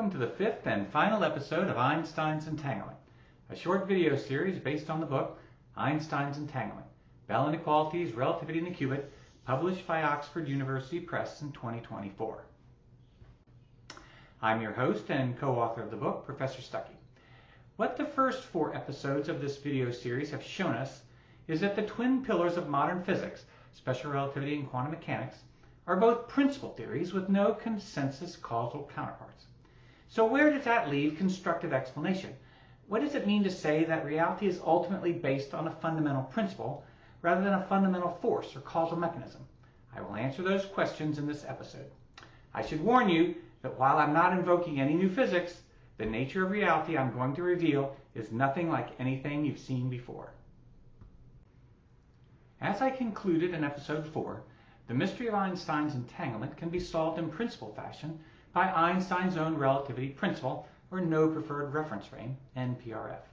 Welcome to the fifth and final episode of Einstein's Entanglement, a short video series based on the book Einstein's Entanglement, Bell Inequalities, Relativity in the Qubit, published by Oxford University Press in 2024. I'm your host and co-author of the book, Professor Stuckey. What the first 4 episodes of this video series have shown us is that the twin pillars of modern physics, special relativity and quantum mechanics, are both principal theories with no consensus causal counterparts. So where does that leave constructive explanation? What does it mean to say that reality is ultimately based on a fundamental principle rather than a fundamental force or causal mechanism? I will answer those questions in this episode. I should warn you that while I'm not invoking any new physics, the nature of reality I'm going to reveal is nothing like anything you've seen before. As I concluded in episode 4, the mystery of Einstein's entanglement can be solved in principle fashion by Einstein's own relativity principle, or no preferred reference frame, NPRF.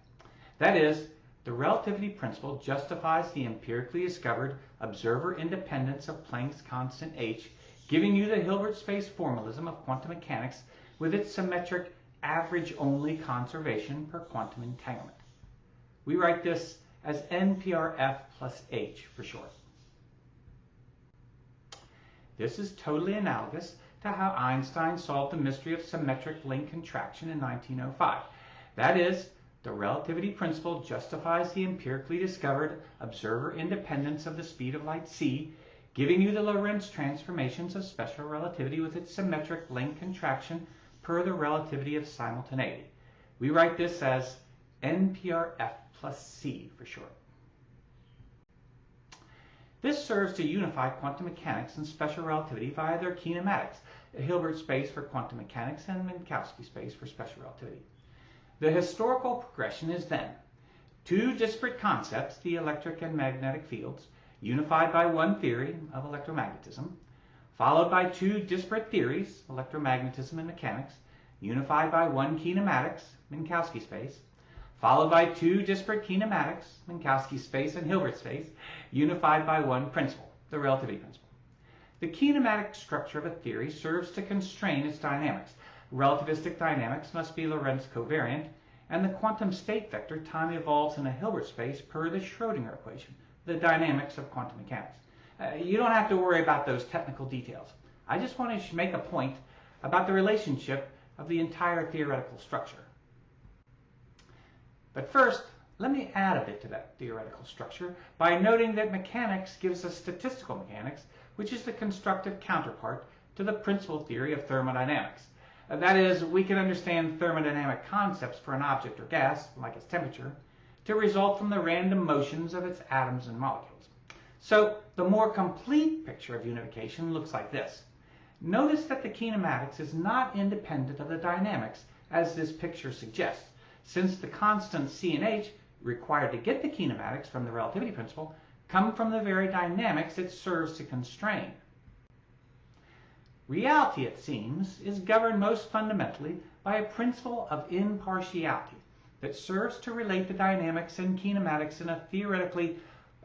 That is, the relativity principle justifies the empirically discovered observer independence of Planck's constant h, giving you the Hilbert space formalism of quantum mechanics with its symmetric average-only conservation per quantum entanglement. We write this as NPRF plus h for short. This is totally analogous to how Einstein solved the mystery of symmetric link contraction in 1905. That is, the relativity principle justifies the empirically discovered observer independence of the speed of light c, giving you the Lorentz transformations of special relativity with its symmetric link contraction per the relativity of simultaneity. We write this as NPRF plus c for short. This serves to unify quantum mechanics and special relativity via their kinematics, the Hilbert space for quantum mechanics and Minkowski space for special relativity. The historical progression is then 2 disparate concepts, the electric and magnetic fields, unified by one theory of electromagnetism, followed by 2 disparate theories, electromagnetism and mechanics, unified by one kinematics, Minkowski space, followed by 2 disparate kinematics, Minkowski space and Hilbert space, unified by one principle, the relativity principle. The kinematic structure of a theory serves to constrain its dynamics. Relativistic dynamics must be Lorentz covariant, and the quantum state vector time evolves in a Hilbert space per the Schrödinger equation, the dynamics of quantum mechanics. You don't have to worry about those technical details. I just want to make a point about the relationship of the entire theoretical structure. But first, let me add a bit to that theoretical structure by noting that mechanics gives us statistical mechanics, which is the constructive counterpart to the principal theory of thermodynamics. That is, we can understand thermodynamic concepts for an object or gas, like its temperature, to result from the random motions of its atoms and molecules. So the more complete picture of unification looks like this. Notice that the kinematics is not independent of the dynamics, as this picture suggests, since the constants c and h required to get the kinematics from the relativity principle come from the very dynamics it serves to constrain. Reality, it seems, is governed most fundamentally by a principle of impartiality that serves to relate the dynamics and kinematics in a theoretically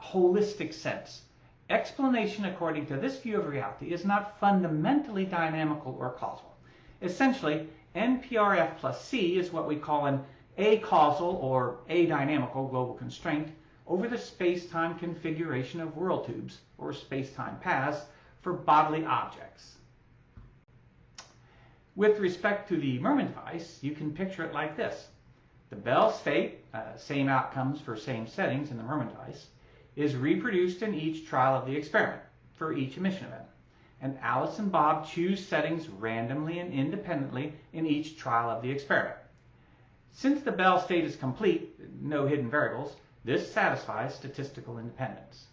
holistic sense. Explanation according to this view of reality is not fundamentally dynamical or causal. Essentially, NPRF plus c is what we call an acausal or adynamical global constraint over the space-time configuration of world tubes, or space-time paths, for bodily objects. With respect to the Mermin device, you can picture it like this. The Bell state, same outcomes for same settings in the Mermin device, is reproduced in each trial of the experiment for each emission event. And Alice and Bob choose settings randomly and independently in each trial of the experiment. Since the Bell state is complete, no hidden variables, this satisfies statistical independence.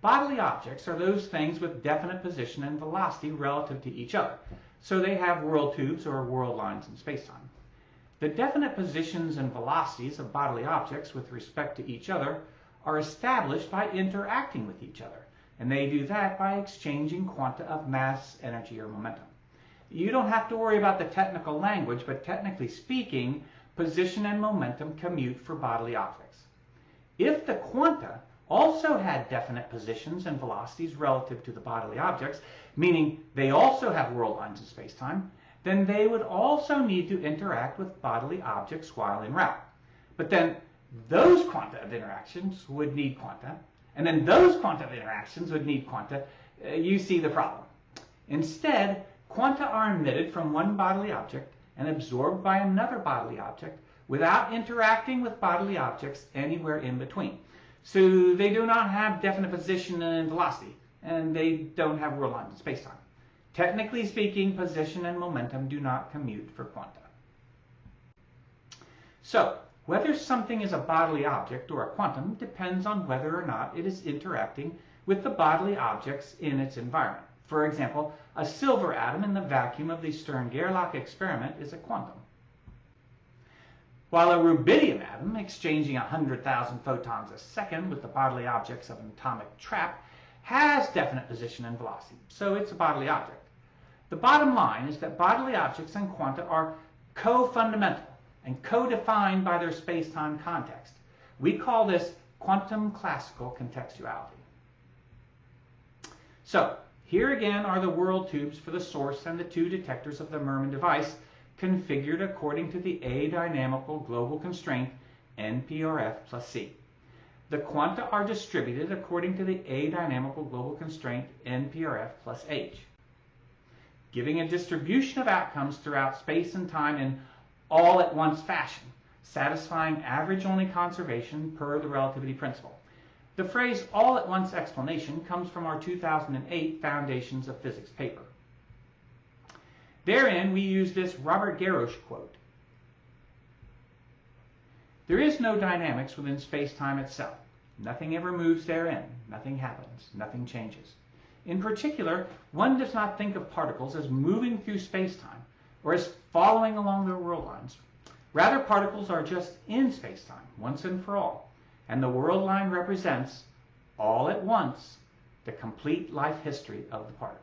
Bodily objects are those things with definite position and velocity relative to each other, so they have world tubes or world lines in spacetime. The definite positions and velocities of bodily objects with respect to each other are established by interacting with each other, and they do that by exchanging quanta of mass, energy, or momentum. You don't have to worry about the technical language, but technically speaking, position and momentum commute for bodily objects. If the quanta also had definite positions and velocities relative to the bodily objects, meaning they also have world lines in spacetime, then they would also need to interact with bodily objects while en route. But then those quanta of interactions would need quanta, and then those quanta of interactions would need quanta. You see the problem. Instead, quanta are emitted from one bodily object and absorbed by another bodily object without interacting with bodily objects anywhere in between. So they do not have definite position and velocity, and they don't have world lines in spacetime. Technically speaking, position and momentum do not commute for quanta. So, whether something is a bodily object or a quantum depends on whether or not it is interacting with the bodily objects in its environment. For example, a silver atom in the vacuum of the Stern-Gerlach experiment is a quantum, while a rubidium atom exchanging 100,000 photons a second with the bodily objects of an atomic trap has definite position and velocity, so it's a bodily object. The bottom line is that bodily objects and quanta are co-fundamental and co-defined by their space-time context. We call this quantum classical contextuality. So, here again are the world tubes for the source and the two detectors of the Merman device, configured according to the adynamical global constraint NPRF plus C. The quanta are distributed according to the adynamical global constraint NPRF plus H, giving a distribution of outcomes throughout space and time in all-at-once fashion, satisfying average-only conservation per the relativity principle. The phrase all-at-once explanation comes from our 2008 Foundations of Physics paper. Therein, we use this Robert Garrosh quote: "There is no dynamics within space-time itself. Nothing ever moves therein. Nothing happens. Nothing changes. In particular, one does not think of particles as moving through space-time or as following along their world lines. Rather, particles are just in space-time, once and for all, and the world line represents, all at once, the complete life history of the particle."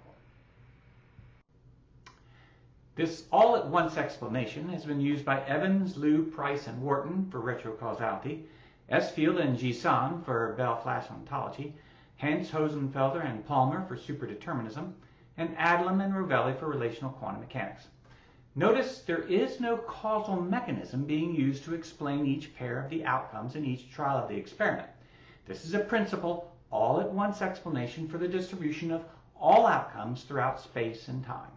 This all-at-once explanation has been used by Evans, Liu, Price, and Wharton for retrocausality, Esfield and Gisson for Bell-Flash ontology, Hans Hosenfelder and Palmer for superdeterminism, and Adlam and Rovelli for relational quantum mechanics. Notice there is no causal mechanism being used to explain each pair of the outcomes in each trial of the experiment. This is a principal, all-at-once explanation for the distribution of all outcomes throughout space and time.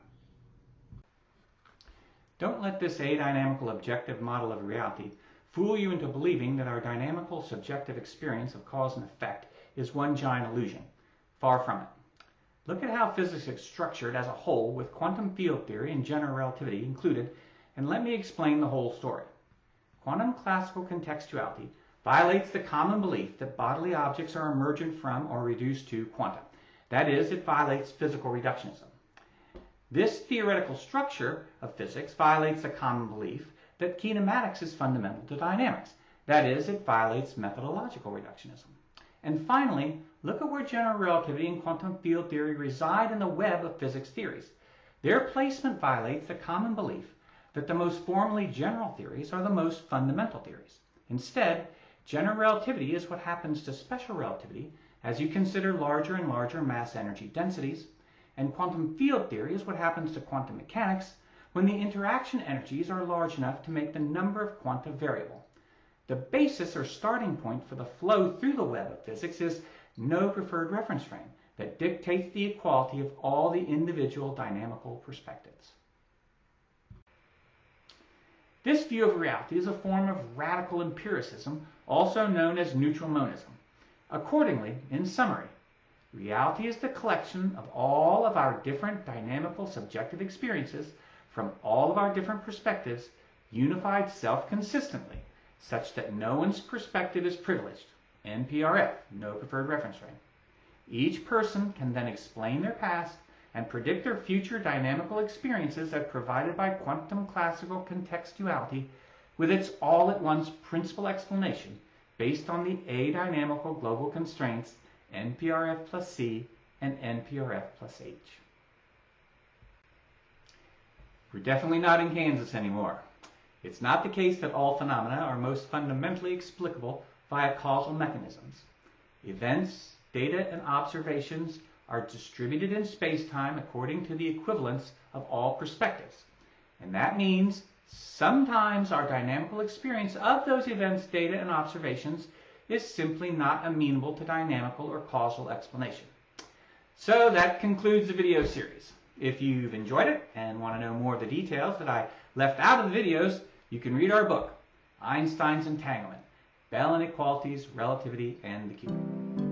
Don't let this adynamical objective model of reality fool you into believing that our dynamical subjective experience of cause and effect is one giant illusion. Far from it. Look at how physics is structured as a whole with quantum field theory and general relativity included, and let me explain the whole story. Quantum classical contextuality violates the common belief that bodily objects are emergent from or reduced to quanta. That is, it violates physical reductionism. This theoretical structure of physics violates the common belief that kinematics is fundamental to dynamics. That is, it violates methodological reductionism. And finally, look at where general relativity and quantum field theory reside in the web of physics theories. Their placement violates the common belief that the most formally general theories are the most fundamental theories. Instead, general relativity is what happens to special relativity as you consider larger and larger mass energy densities, and quantum field theory is what happens to quantum mechanics when the interaction energies are large enough to make the number of quanta variable. The basis or starting point for the flow through the web of physics is no preferred reference frame that dictates the equality of all the individual dynamical perspectives. This view of reality is a form of radical empiricism, also known as neutral monism. Accordingly, in summary, reality is the collection of all of our different dynamical subjective experiences from all of our different perspectives, unified self-consistently, such that no one's perspective is privileged. NPRF, no preferred reference frame. Each person can then explain their past and predict their future dynamical experiences as provided by quantum classical contextuality with its all-at-once principal explanation based on the adynamical global constraints NPRF plus C and NPRF plus H. We're definitely not in Kansas anymore. It's not the case that all phenomena are most fundamentally explicable via causal mechanisms. Events, data, and observations are distributed in space-time according to the equivalence of all perspectives. And that means sometimes our dynamical experience of those events, data, and observations is simply not amenable to dynamical or causal explanation. So that concludes the video series. If you've enjoyed it and want to know more of the details that I left out of the videos, you can read our book, Einstein's Entanglement, Bell Inequalities, Relativity, and the Cube.